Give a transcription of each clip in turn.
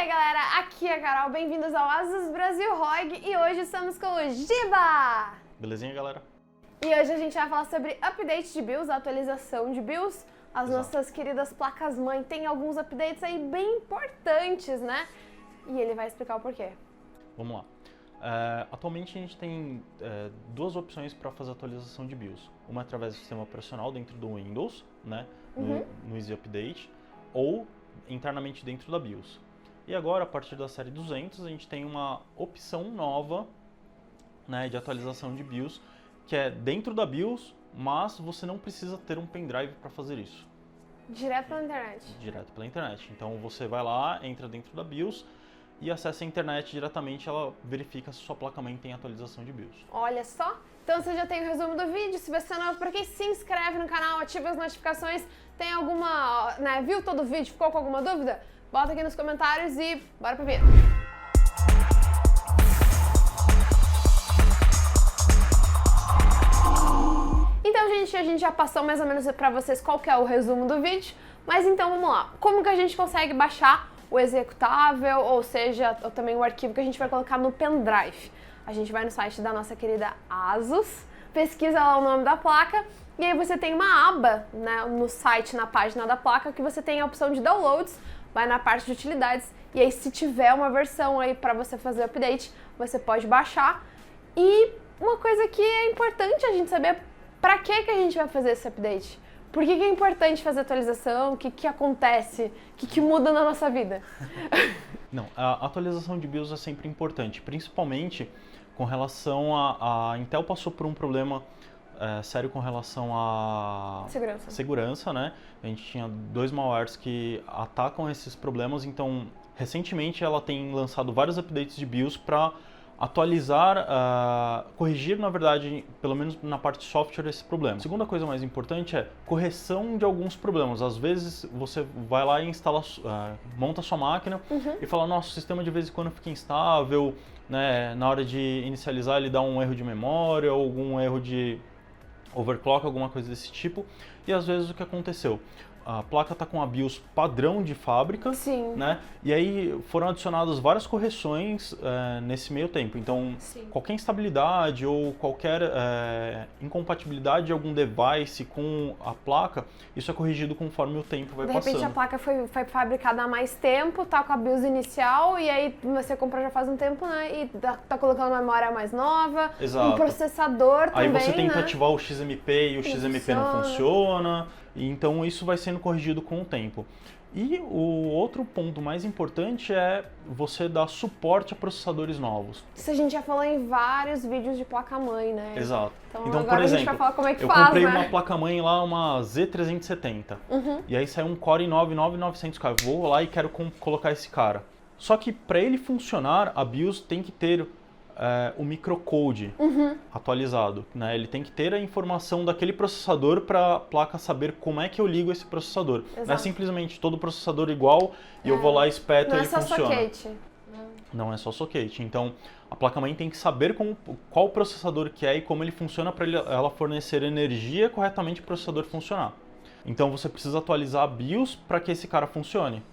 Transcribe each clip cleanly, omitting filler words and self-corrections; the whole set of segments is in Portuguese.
aí galera, aqui é a Carol, bem-vindos ao Asus Brasil ROG e hoje estamos com o Giba! Belezinha, galera? E hoje a gente vai falar sobre update de BIOS, atualização de BIOS. As nossas queridas placas-mãe têm alguns updates aí bem importantes, né? E ele vai explicar o porquê. Vamos lá. Atualmente a gente tem duas opções para fazer atualização de BIOS. Uma através do sistema operacional dentro do Windows, né? No Easy Update, ou internamente dentro da BIOS. E agora, a partir da série 200, a gente tem uma opção nova, né, de atualização de BIOS, que é dentro da BIOS, mas você não precisa ter um pendrive para fazer isso. Direto pela internet? Direto pela internet. Então você vai lá, entra dentro da BIOS e acessa a internet diretamente, ela verifica se sua placa-mãe tem atualização de BIOS. Olha só! Então você já tem o resumo do vídeo, se você é novo por aqui, se inscreve no canal, ativa as notificações. Tem alguma, viu todo o vídeo, ficou com alguma dúvida? Bota aqui nos comentários e bora pro vídeo. Então, gente, a gente já passou mais ou menos pra vocês qual que é o resumo do vídeo, mas então vamos lá. Como que a gente consegue baixar o executável, ou seja, ou também o arquivo que a gente vai colocar no pendrive? A gente vai no site da nossa querida Asus, pesquisa lá o nome da placa, e aí você tem uma aba, né, no site, na página da placa, que você tem a opção de downloads, vai na parte de utilidades, e aí se tiver uma versão aí para você fazer o update, você pode baixar. E uma coisa que é importante a gente saber, para que a gente vai fazer esse update? Por que é importante fazer atualização? O que acontece? O que muda na nossa vida? Não, a atualização de BIOS é sempre importante, principalmente com relação a Intel passou por um problema sério com relação à segurança, né? A gente tinha dois malwares que atacam esses problemas, então recentemente ela tem lançado vários updates de BIOS para atualizar, corrigir, na verdade, pelo menos na parte de software, esse problema. A segunda coisa mais importante é correção de alguns problemas. Às vezes você vai lá e instala, monta sua máquina e fala, nossa, o sistema de vez em quando fica instável, né? Na hora de inicializar ele dá um erro de memória ou algum erro de overclock, alguma coisa desse tipo. E às vezes o que aconteceu? A placa está com a BIOS padrão de fábrica, né? E aí foram adicionadas várias correções nesse meio tempo. Então, qualquer instabilidade ou qualquer incompatibilidade de algum device com a placa, isso é corrigido conforme o tempo vai passando. De repente a placa foi fabricada há mais tempo, tá com a BIOS inicial, e aí você comprou já faz um tempo, né? E tá colocando uma memória mais nova, um processador também, aí você tenta né? ativar o XMP e o XMP não funciona. Então isso vai sendo corrigido com o tempo. E o outro ponto mais importante é você dar suporte a processadores novos. Isso a gente já falou em vários vídeos de placa-mãe, né? Exato. Então agora por exemplo, a gente vai falar como é que faz, né? Eu comprei uma placa-mãe lá, uma Z370. E aí saiu um Core i9-9900K. Vou lá e quero colocar esse cara. Só que para ele funcionar, a BIOS tem que ter o microcode atualizado, né? Ele tem que ter a informação daquele processador para a placa saber como é que eu ligo esse processador. Exato. Não é simplesmente todo processador igual e eu vou lá e espeto e ele funciona. Não é só socket. Não é só socket. Então, a placa-mãe tem que saber qual processador que é e como ele funciona para ela fornecer energia corretamente para o processador funcionar. Então, você precisa atualizar a BIOS para que esse cara funcione.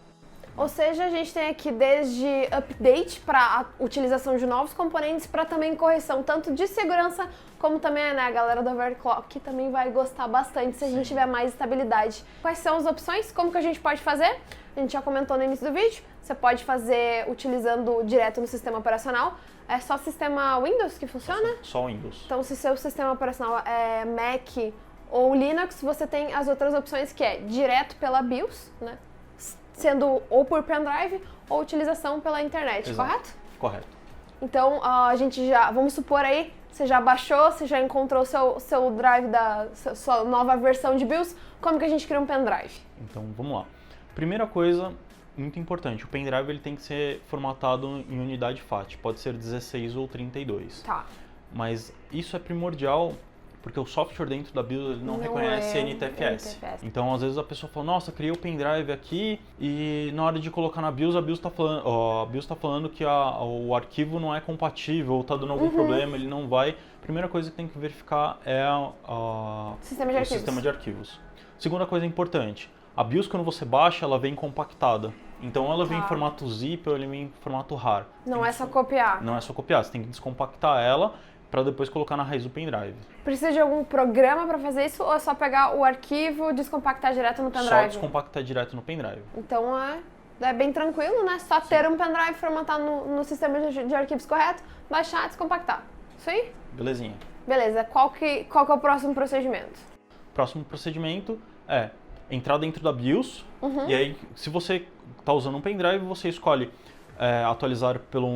Ou seja, a gente tem aqui desde update para a utilização de novos componentes, para também correção tanto de segurança, como também, né, a galera do overclock, que também vai gostar bastante se a gente tiver mais estabilidade. Quais são as opções? Como que a gente pode fazer? A gente já comentou no início do vídeo, você pode fazer utilizando direto no sistema operacional. É só sistema Windows que funciona? Só Windows. Então, se seu sistema operacional é Mac ou Linux, você tem as outras opções que é direto pela BIOS, né? Sendo ou por pendrive ou utilização pela internet, correto? Correto. Então, a gente já, vamos supor aí, você já baixou, você já encontrou seu drive sua nova versão de BIOS, como que a gente cria um pendrive? Então, vamos lá. Primeira coisa, muito importante, o pendrive ele tem que ser formatado em unidade FAT, pode ser 16 ou 32. Tá. Mas isso é primordial porque o software dentro da BIOS ele não reconhece NTFS. Então, às vezes a pessoa fala, nossa, criei o pendrive aqui e na hora de colocar na BIOS, a BIOS está falando que o arquivo não é compatível ou está dando algum problema, ele não vai. Primeira coisa que tem que verificar é o sistema de arquivos. Segunda coisa importante, a BIOS quando você baixa, ela vem compactada. Então ela vem em Tá. formato zip ou ele vem em formato RAR. Não é só copiar. Não é só copiar, você tem que descompactar ela para depois colocar na raiz do pendrive. Precisa de algum programa para fazer isso ou é só pegar o arquivo e descompactar direto no Só pendrive? descompactar direto no pendrive. Então é bem tranquilo, né? Só ter um pendrive, formatar no sistema de arquivos correto, baixar, descompactar. Isso aí? Belezinha. Beleza. Qual que é o próximo procedimento? Próximo procedimento é entrar dentro da BIOS. E aí, se você está usando um pendrive, você escolhe atualizar pela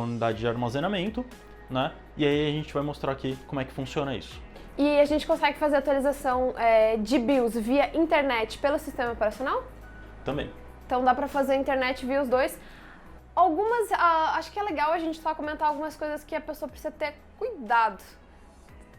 unidade de armazenamento, né? E aí a gente vai mostrar aqui como é que funciona isso. E a gente consegue fazer atualização de BIOS via internet pelo sistema operacional? Também. Então dá pra fazer internet via os dois. Acho que é legal a gente só comentar algumas coisas que a pessoa precisa ter cuidado.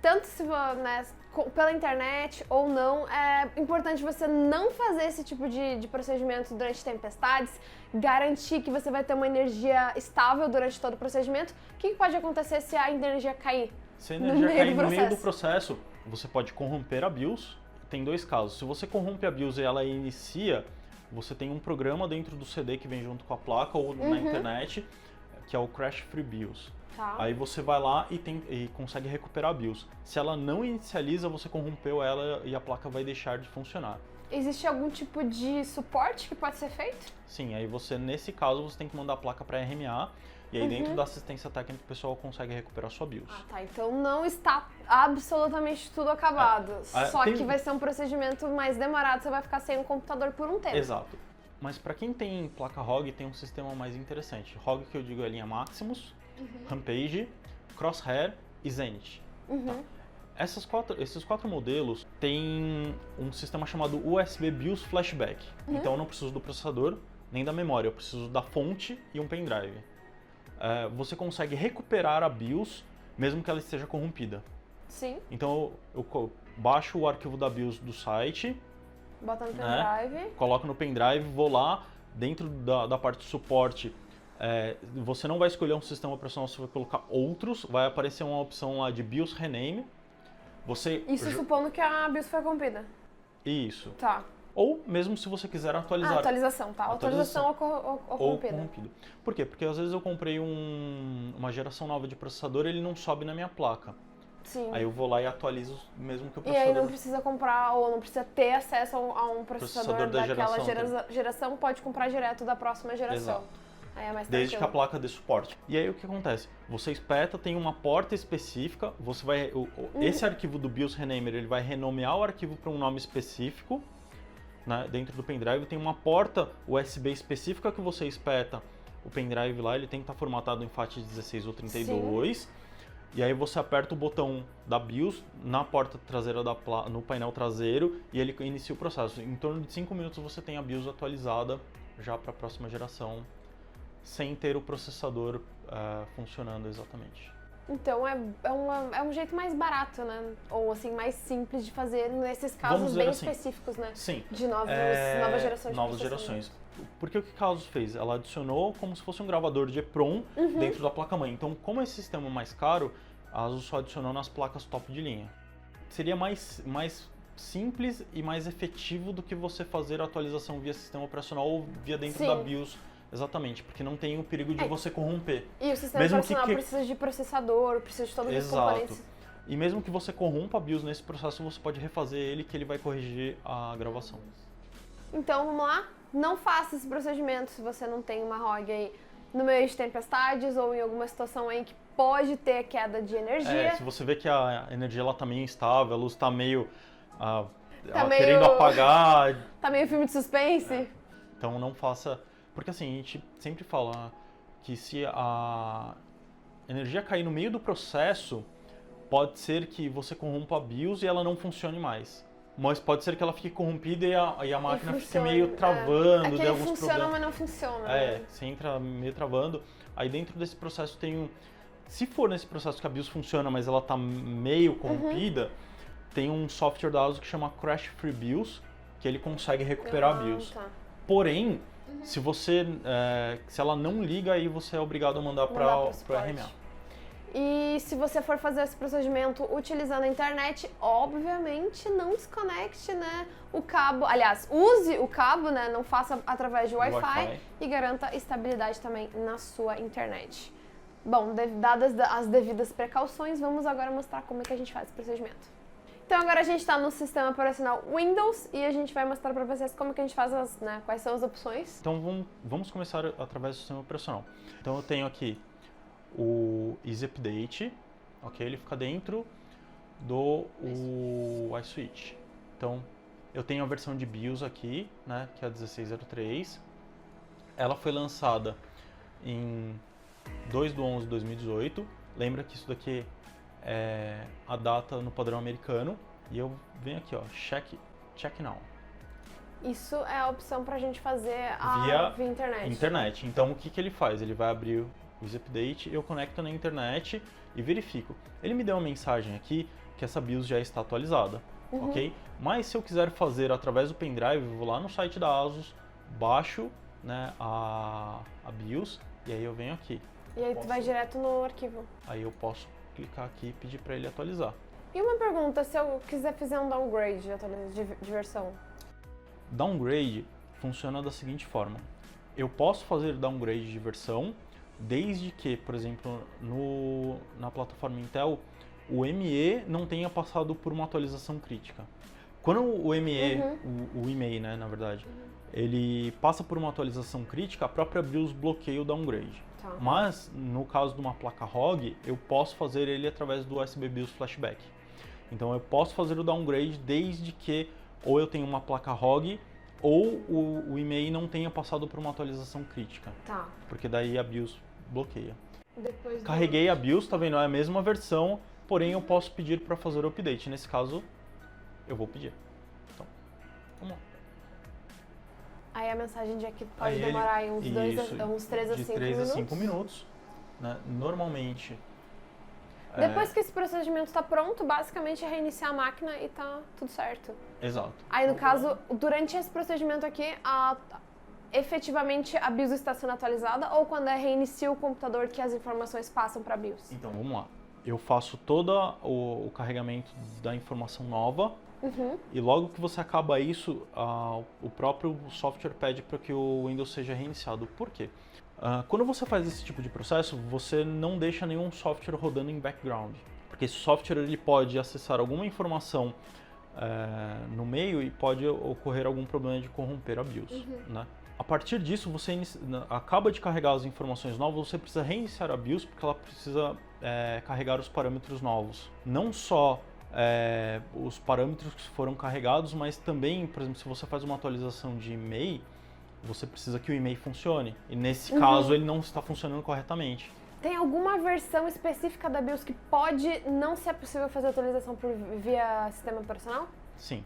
Tanto se né, pela internet ou não, é importante você não fazer esse tipo de procedimento durante tempestades, garantir que você vai ter uma energia estável durante todo o procedimento. O que pode acontecer se a energia cair? Se a energia cair no meio do processo, você pode corromper a BIOS. Tem dois casos. Se você corrompe a BIOS e ela inicia, você tem um programa dentro do CD que vem junto com a placa ou na internet, que é o Crash Free BIOS. Tá. Aí você vai lá e consegue recuperar a BIOS. Se ela não inicializa, você corrompeu ela e a placa vai deixar de funcionar. Existe algum tipo de suporte que pode ser feito? Sim, aí você, nesse caso, você tem que mandar a placa para RMA e aí dentro da assistência técnica o pessoal consegue recuperar a sua BIOS. Ah, tá. Então não está absolutamente tudo acabado. Só que vai ser um procedimento mais demorado, você vai ficar sem o computador por um tempo. Exato. Mas para quem tem placa ROG, tem um sistema mais interessante. ROG que eu digo é a linha Maximus, Rampage, Crosshair e Zenith. Tá? Esses quatro modelos têm um sistema chamado USB BIOS Flashback. Então eu não preciso do processador nem da memória, eu preciso da fonte e um pendrive. Você consegue recuperar a BIOS mesmo que ela esteja corrompida. Sim. Então eu baixo o arquivo da BIOS do site, bota no pendrive. Coloco no pendrive, vou lá, dentro da parte de suporte, você não vai escolher um sistema operacional, você vai colocar outros, vai aparecer uma opção lá de BIOS Rename. Isso supondo que a BIOS foi corrompida. Isso. Tá. Ou mesmo se você quiser atualizar. Atualização, tá. Atualização ou corrompida. Por quê? Porque às vezes eu comprei uma geração nova de processador e ele não sobe na minha placa. Sim. Aí eu vou lá e atualizo mesmo que o E processador... aí não precisa comprar ou não precisa ter acesso a um processador daquela geração, pode comprar direto da próxima geração. Exato. Aí é mais Desde que a tranquilo. placa dê suporte. E aí o que acontece? Você espeta, tem uma porta específica, você vai... Esse arquivo do BIOS Renamer, ele vai renomear o arquivo para um nome específico, né, dentro do pendrive. Tem uma porta USB específica que você espeta o pendrive lá, ele tem que estar formatado em FAT 16 ou 32. Sim. E aí você aperta o botão da BIOS na porta traseira no painel traseiro e ele inicia o processo. Em torno de 5 minutos você tem a BIOS atualizada já para a próxima geração, sem ter o processador funcionando exatamente. Então é um jeito mais barato, né? Ou assim, mais simples de fazer nesses casos bem assim, específicos, né? Sim. De nova geração de novas gerações. Porque o que a Casus fez? Ela adicionou como se fosse um gravador de EPROM dentro da placa-mãe. Então, como esse sistema é mais caro, a ASUS só adicionou nas placas top de linha. Seria mais simples e mais efetivo do que você fazer a atualização via sistema operacional ou via dentro da BIOS. Exatamente, porque não tem o perigo de você corromper. E o sistema operacional precisa de processador, precisa de todos os componentes. E mesmo que você corrompa a BIOS nesse processo, você pode refazer ele que ele vai corrigir a gravação. Então, vamos lá? Não faça esse procedimento se você não tem uma ROG aí no meio de tempestades ou em alguma situação aí que pode ter queda de energia. Se você vê que a energia ela tá meio instável, a luz tá meio querendo apagar. Tá meio filme de suspense. Então não faça... Porque assim, a gente sempre fala que se a energia cair no meio do processo, pode ser que você corrompa a BIOS e ela não funcione mais. Mas pode ser que ela fique corrompida e a máquina fique meio travando. Que ele funciona, mas não funciona. Você entra meio travando. Aí dentro desse processo tem se for nesse processo que a BIOS funciona, mas ela tá meio corrompida, tem um software da ASUS que chama Crash Free BIOS, que ele consegue recuperar a BIOS. Tá. Porém, se ela não liga, aí você é obrigado a mandar para o RMA. E se você for fazer esse procedimento utilizando a internet, obviamente não desconecte, né, o cabo. Aliás, use o cabo, né, não faça através de Wi-Fi e garanta estabilidade também na sua internet. Bom, dadas as devidas precauções, vamos agora mostrar como é que a gente faz esse procedimento. Então agora a gente está no sistema operacional Windows e a gente vai mostrar para vocês como que a gente faz quais são as opções. Então vamos começar através do sistema operacional. Então eu tenho aqui o Easy Update, ok? Ele fica dentro do iSwitch. Então eu tenho a versão de BIOS aqui, né, que é a 1603. Ela foi lançada em 2/11/2018. Lembra que isso daqui é a data no padrão americano. E eu venho aqui, ó, check now. Isso é a opção para a gente fazer via internet. Então o que ele faz? Ele vai abrir o Easy Update, eu conecto na internet e verifico. Ele me deu uma mensagem aqui que essa BIOS já está atualizada, ok? Mas se eu quiser fazer através do pendrive, eu vou lá no site da ASUS, baixo, né, a BIOS e aí eu venho aqui. E aí tu vai direto no arquivo. Aí eu posso clicar aqui e pedir para ele atualizar. E uma pergunta, se eu quiser fazer um downgrade de versão? Downgrade funciona da seguinte forma. Eu posso fazer downgrade de versão desde que, por exemplo, na plataforma Intel, o ME não tenha passado por uma atualização crítica. Quando o ME, o IMEI, né, na verdade, ele passa por uma atualização crítica, a própria BIOS bloqueia o downgrade. Tá. Mas, no caso de uma placa ROG, eu posso fazer ele através do USB BIOS Flashback. Então eu posso fazer o downgrade desde que ou eu tenho uma placa ROG ou o IMEI não tenha passado por uma atualização crítica. Tá. Porque daí a BIOS bloqueia. Depois Carreguei a BIOS, tá vendo? É a mesma versão, porém eu posso pedir para fazer o update. Nesse caso, eu vou pedir. Então, vamos lá. Aí a mensagem de aqui pode demorar aí uns 3 a 5 minutos. De 3 a 5 minutos. Né? Normalmente... Depois que esse procedimento está pronto, basicamente é reiniciar a máquina e tá tudo certo. Exato. Aí no caso, durante esse procedimento aqui, efetivamente a BIOS está sendo atualizada ou quando reinicia o computador que as informações passam para a BIOS? Então vamos lá. Eu faço todo o carregamento da informação nova e logo que você acaba isso, o próprio software pede para que o Windows seja reiniciado. Por quê? Quando você faz esse tipo de processo, você não deixa nenhum software rodando em background, porque esse software ele pode acessar alguma informação no meio e pode ocorrer algum problema de corromper a BIOS. Né? A partir disso, você acaba de carregar as informações novas, você precisa reiniciar a BIOS porque ela precisa carregar os parâmetros novos. Não só os parâmetros que foram carregados, mas também, por exemplo, se você faz uma atualização de IMEI, você precisa que o IMEI funcione. E nesse caso, ele não está funcionando corretamente. Tem alguma versão específica da BIOS que pode não ser possível fazer atualização via sistema operacional? Sim.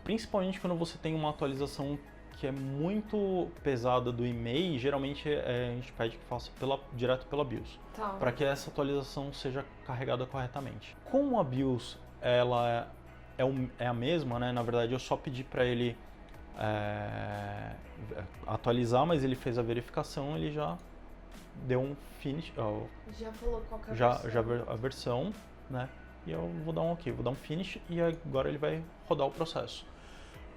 Principalmente quando você tem uma atualização que é muito pesada do IMEI, geralmente a gente pede que faça direto pela BIOS. Tá. Para que essa atualização seja carregada corretamente. Como a BIOS ela é a mesma, né? Na verdade, eu só pedi para ele atualizar, mas ele fez a verificação, ele já deu um finish, já falou qual que é a versão, né? E eu vou dar um OK, vou dar um finish e agora ele vai rodar o processo.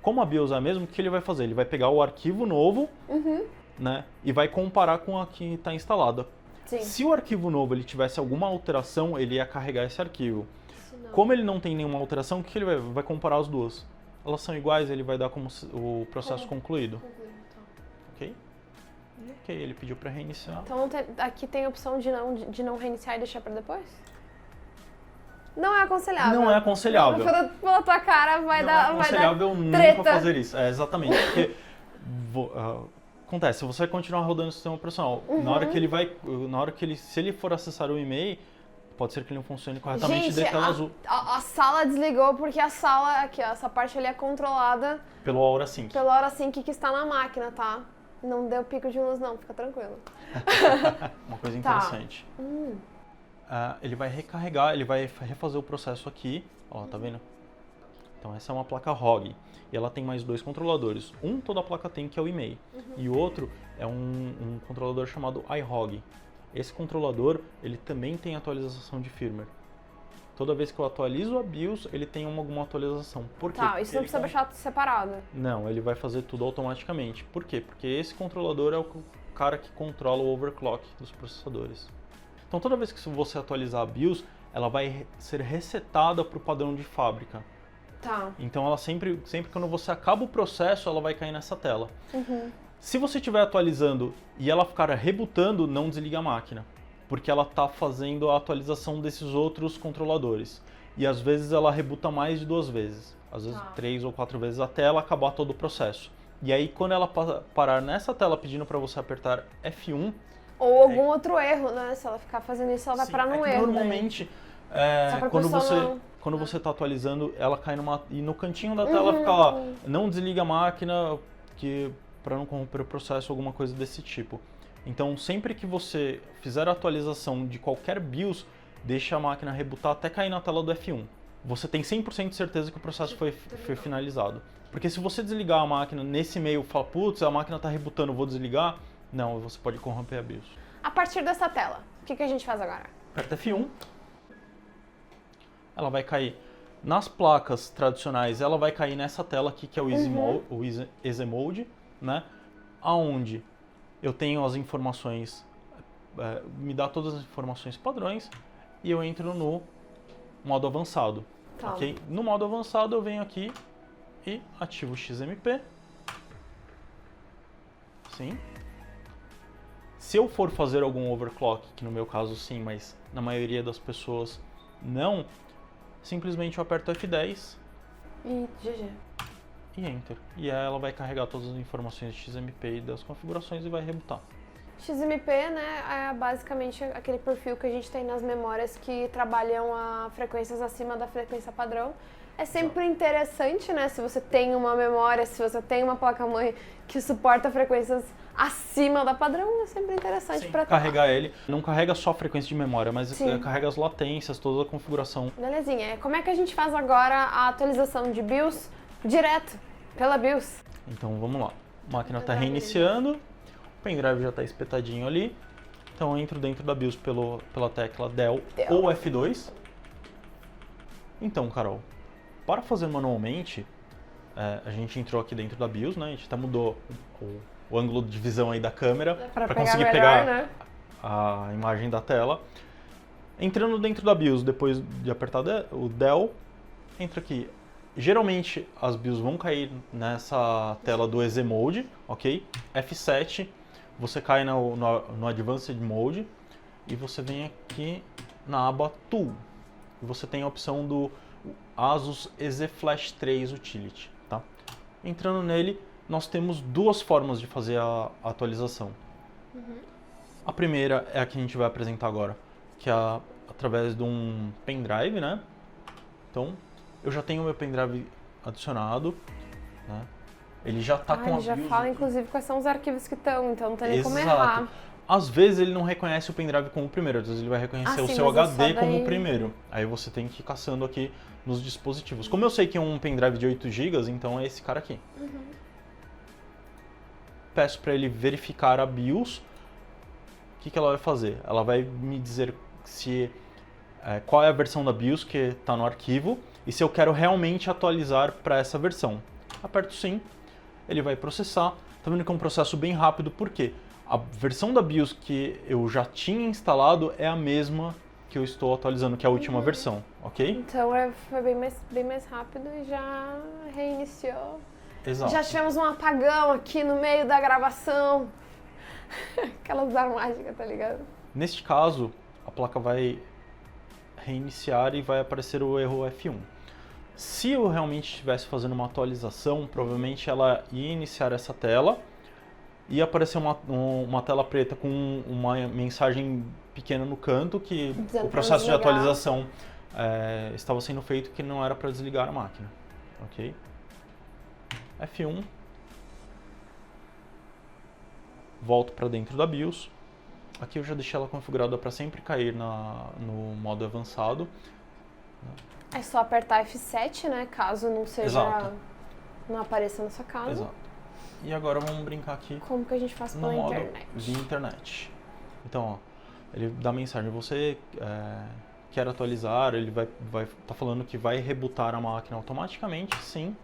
Como a BIOS é a mesma, o que ele vai fazer? Ele vai pegar o arquivo novo, né? E vai comparar com a que está instalada. Sim. Se o arquivo novo ele tivesse alguma alteração, ele ia carregar esse arquivo. Como ele não tem nenhuma alteração, o que ele vai comparar as duas? Elas são iguais, ele vai dar como o processo concluído. Ok? Ok, ele pediu para reiniciar. Então aqui tem a opção de não reiniciar e deixar para depois? Não é aconselhável. Não é aconselhável. Pela tua cara vai dar treta. Não é aconselhável nunca fazer isso. Exatamente. Porque acontece, se você continuar rodando o sistema operacional, na hora que ele, se ele for acessar o e-mail, pode ser que ele não funcione corretamente de tela azul. A sala desligou porque a sala, aqui, ó, essa parte ali é controlada pelo Aura Sync. Pelo Aura Sync que está na máquina, tá? Não deu pico de luz não, fica tranquilo. Uma coisa interessante. Ele vai recarregar, ele vai refazer o processo aqui, ó, tá vendo? Então essa é uma placa ROG e ela tem mais 2 controladores. Toda a placa tem, que é o IMEI, e o outro é um controlador chamado iROG. Esse controlador, ele também tem atualização de firmware. Toda vez que eu atualizo a BIOS, ele tem alguma atualização. Por quê? Tá, isso não precisa baixar separado. Não, ele vai fazer tudo automaticamente. Por quê? Porque esse controlador é o cara que controla o overclock dos processadores. Então toda vez que você atualizar a BIOS, ela vai ser resetada para o padrão de fábrica. Tá. Então ela sempre quando você acaba o processo, ela vai cair nessa tela. Se você estiver atualizando e ela ficar rebutando, não desliga a máquina, porque ela está fazendo a atualização desses outros controladores. E às vezes ela rebuta mais de 2 vezes, às vezes 3 ou 4 vezes, até ela acabar todo o processo. E aí quando ela parar nessa tela pedindo para você apertar F1... Ou algum outro erro, né? Se ela ficar fazendo isso, ela vai parar num erro. Normalmente, quando você está atualizando, ela cai e no cantinho da tela fica lá, não desliga a máquina, para não corromper o processo, alguma coisa desse tipo. Então, sempre que você fizer a atualização de qualquer BIOS, deixa a máquina rebootar até cair na tela do F1. Você tem 100% de certeza que o processo foi finalizado. Porque se você desligar a máquina nesse meio e falar, putz, a máquina está rebutando, vou desligar, não, você pode corromper a BIOS. A partir dessa tela, o que a gente faz agora? Aperta F1. Ela vai cair nas placas tradicionais, ela vai cair nessa tela aqui que é o Easy Mode, né? Aonde eu tenho as informações, me dá todas as informações padrões e eu entro no modo avançado. Tá. Okay? No modo avançado eu venho aqui e ativo o XMP. Sim. Se eu for fazer algum overclock, que no meu caso sim, mas na maioria das pessoas não, simplesmente eu aperto F10 e GG. E Enter. E aí ela vai carregar todas as informações de XMP e das configurações e vai rebutar. XMP, né, é basicamente aquele perfil que a gente tem nas memórias que trabalham a frequências acima da frequência padrão. É sempre interessante, né, se você tem uma memória, se você tem uma placa-mãe que suporta frequências acima da padrão, é sempre interessante para carregar ele. Não carrega só a frequência de memória, mas carrega as latências, toda a configuração. Belezinha. Como é que a gente faz agora a atualização de BIOS direto pela BIOS? Então vamos lá. A máquina está reiniciando, o pendrive já está espetadinho ali. Então eu entro dentro da BIOS pela tecla Del ou F2. Então, Carol, para fazer manualmente, a gente entrou aqui dentro da BIOS, né? A gente até mudou o ângulo de visão aí da câmera para conseguir pegar né? a imagem da tela. Entrando dentro da BIOS, depois de apertar o Del, entra aqui. Geralmente as BIOS vão cair nessa tela do Easy Mode, ok? F7, você cai no Advanced Mode e você vem aqui na aba Tool. E você tem a opção do Asus EZ Flash 3 Utility, tá? Entrando nele, nós temos 2 formas de fazer a atualização. A primeira é a que a gente vai apresentar agora, que é através de um pendrive, né? Então, eu já tenho o meu pendrive adicionado, né? Ele já está com a BIOS. Ele já fala, inclusive, quais são os arquivos que estão, então não tem nem como errar. Às vezes ele não reconhece o pendrive como o primeiro, às vezes ele vai reconhecer o seu HD como o primeiro. Aí você tem que ir caçando aqui nos dispositivos. Como eu sei que é um pendrive de 8 GB, então é esse cara aqui. Peço para ele verificar a BIOS. O que ela vai fazer? Ela vai me dizer qual é a versão da BIOS que está no arquivo e se eu quero realmente atualizar para essa versão. Aperto sim, ele vai processar. Tá vendo que é um processo bem rápido, por quê? A versão da BIOS que eu já tinha instalado é a mesma que eu estou atualizando, que é a última versão, ok? Então foi bem mais rápido e já reiniciou. Exato. Já tivemos um apagão aqui no meio da gravação. Aquelas mágicas, tá ligado? Neste caso, a placa vai reiniciar e vai aparecer o erro F1. Se eu realmente estivesse fazendo uma atualização, provavelmente ela ia iniciar essa tela, ia aparecer uma tela preta com uma mensagem pequena no canto que o processo de atualização estava sendo feito, que não era para desligar a máquina. Ok? F1. Volto para dentro da BIOS. Aqui eu já deixei ela configurada para sempre cair no modo avançado. É só apertar F7, né? Caso não seja... Exato. Não apareça na sua casa. Exato. E agora vamos brincar aqui como que a gente faz pela internet. Via internet. Então, ó, ele dá mensagem, você quer atualizar, ele vai tá falando que vai rebootar a máquina automaticamente, sim.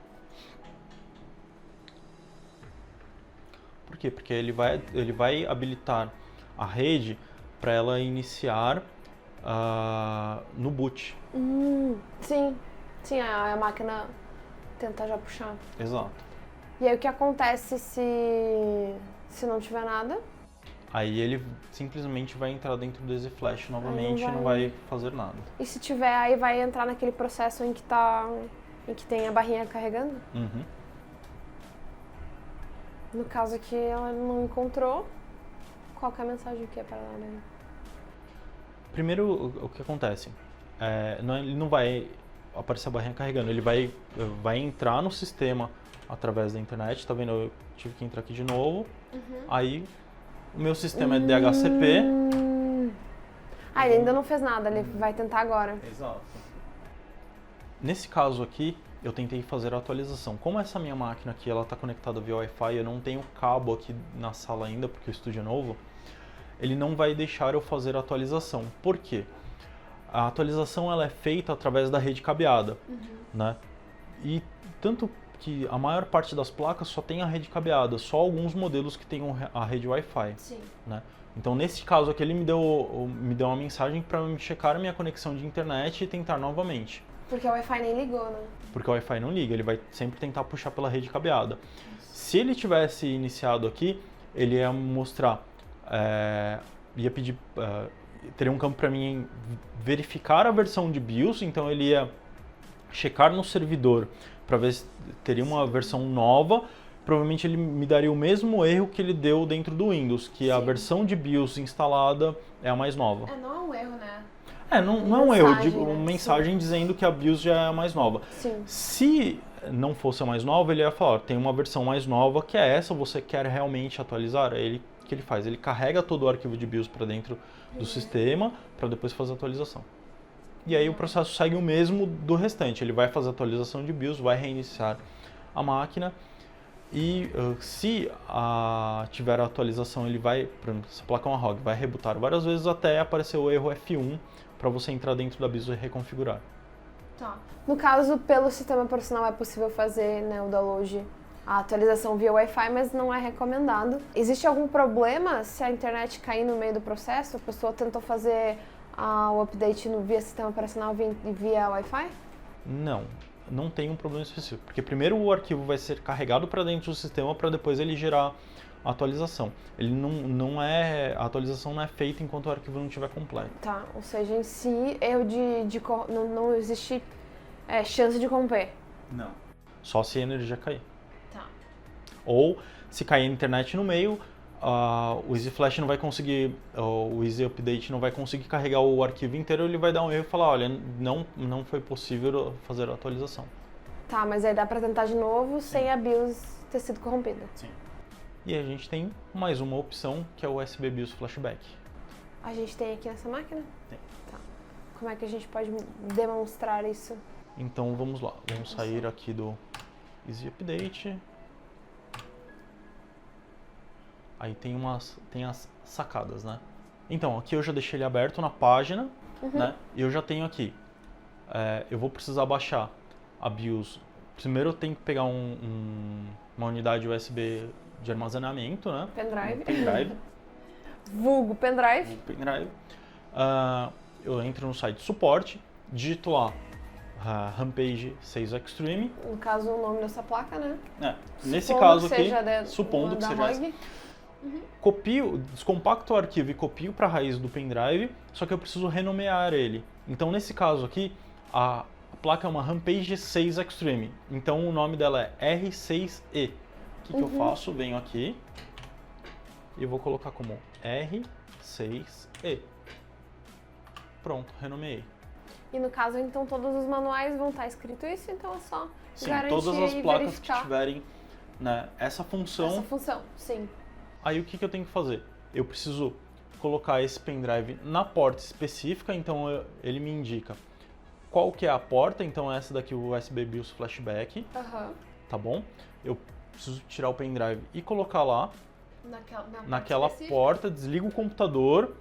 Por quê? Porque ele vai habilitar a rede para ela iniciar no boot. Sim. Sim, a máquina tentar já puxar. Exato. E aí o que acontece se não tiver nada? Aí ele simplesmente vai entrar dentro do EZ Flash novamente e não vai fazer nada. E se tiver, aí vai entrar naquele processo em que tem a barrinha carregando? Uhum. No caso aqui ela não encontrou, qual que é a mensagem que é para ela, né? Primeiro, o que acontece? Ele não vai aparecer a barrinha carregando, ele vai entrar no sistema através da internet, tá vendo? Eu tive que entrar aqui de novo, aí o meu sistema é DHCP. Ele ainda não fez nada, ele vai tentar agora. Exato. Nesse caso aqui, eu tentei fazer a atualização. Como essa minha máquina aqui, ela está conectada via Wi-Fi, eu não tenho cabo aqui na sala ainda, porque o estúdio é novo, ele não vai deixar eu fazer a atualização. Por quê? A atualização ela é feita através da rede cabeada, né? E tanto que a maior parte das placas só tem a rede cabeada, só alguns modelos que tem a rede Wi-Fi, né? Então nesse caso aqui ele me deu uma mensagem para me checar a minha conexão de internet e tentar novamente. Porque o Wi-Fi nem ligou, né? Porque o Wi-Fi não liga, ele vai sempre tentar puxar pela rede cabeada. Se ele tivesse iniciado aqui, ele ia mostrar, ia pedir, teria um campo para mim verificar a versão de BIOS, então ele ia checar no servidor para ver se teria uma versão nova. Provavelmente ele me daria o mesmo erro que ele deu dentro do Windows, que a versão de BIOS instalada é a mais nova. Não é um erro, né? Não é um erro, uma mensagem dizendo que a BIOS já é a mais nova. Sim. Se não fosse a mais nova, ele ia falar, tem uma versão mais nova que é essa, você quer realmente atualizar? Aí o que ele faz? Ele carrega todo o arquivo de BIOS para dentro do sistema para depois fazer a atualização. E aí o processo segue o mesmo do restante, ele vai fazer a atualização de BIOS, vai reiniciar a máquina e se tiver a atualização, ele vai, por exemplo, essa placa é uma ROG, vai rebootar várias vezes até aparecer o erro F1 para você entrar dentro da BIOS e reconfigurar. Tá. No caso, pelo sistema operacional é possível fazer, né, o download, a atualização via Wi-Fi, mas não é recomendado. Existe algum problema se a internet cair no meio do processo? A pessoa tentou fazer o update via sistema operacional via Wi-Fi? Não tem um problema específico, porque primeiro o arquivo vai ser carregado para dentro do sistema para depois ele gerar a atualização. A atualização não é feita enquanto o arquivo não estiver completo. Tá, ou seja, em si, erro não existe chance de romper. Não. Só se a energia cair. Tá. Ou se cair a internet no meio, o EZ Flash não vai conseguir, o EZ Update não vai conseguir carregar o arquivo inteiro, ele vai dar um erro e falar, olha, não foi possível fazer a atualização. Tá, mas aí dá pra tentar de novo sem a BIOS ter sido corrompida. Sim. E a gente tem mais uma opção, que é o USB BIOS Flashback. A gente tem aqui nessa máquina? Tem. Tá. Como é que a gente pode demonstrar isso? Então vamos lá, vamos sair aqui do EZ Update. Aí tem as sacadas, né? Então, aqui eu já deixei ele aberto na página, né? E eu já tenho aqui. Eu vou precisar baixar a BIOS. Primeiro eu tenho que pegar uma unidade USB de armazenamento, né? Pendrive. Pendrive. Vulgo pendrive. Eu entro no site suporte, digito lá Rampage 6 Extreme. No caso, o nome dessa placa, né? Nesse caso aqui, supondo que seja essa. Copio, descompacto o arquivo e copio para a raiz do pendrive, só que eu preciso renomear ele. Então, nesse caso aqui, a placa é uma Rampage 6 Extreme. Então, o nome dela é R6E. O que eu faço? Venho aqui e vou colocar como R6E. Pronto, renomeei. E no caso, então, todos os manuais vão estar escrito isso, então é só garantir todas as placas verificar. que tiverem, né, essa função. Essa função, sim. Aí o que eu tenho que fazer? Eu preciso colocar esse pendrive na porta específica, então ele me indica qual que é a porta, então essa daqui o USB BIOS Flashback, tá bom? Eu preciso tirar o pendrive e colocar lá, naquela porta, desligo o computador,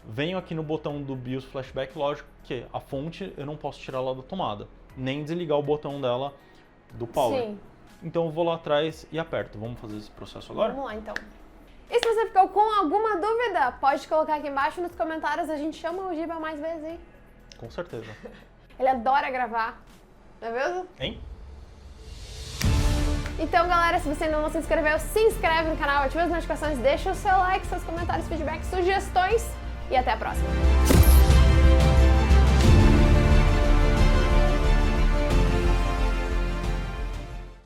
venho aqui no botão do BIOS Flashback, lógico que a fonte eu não posso tirar lá da tomada, nem desligar o botão dela do Power. Sim. Então eu vou lá atrás e aperto. Vamos fazer esse processo agora? Vamos lá, então. E se você ficou com alguma dúvida, pode colocar aqui embaixo nos comentários, a gente chama o Giba mais vezes aí. Com certeza. Ele adora gravar, não é mesmo? Hein? Então, galera, se você ainda não se inscreveu, se inscreve no canal, ativa as notificações, deixa o seu like, seus comentários, feedbacks, sugestões e até a próxima.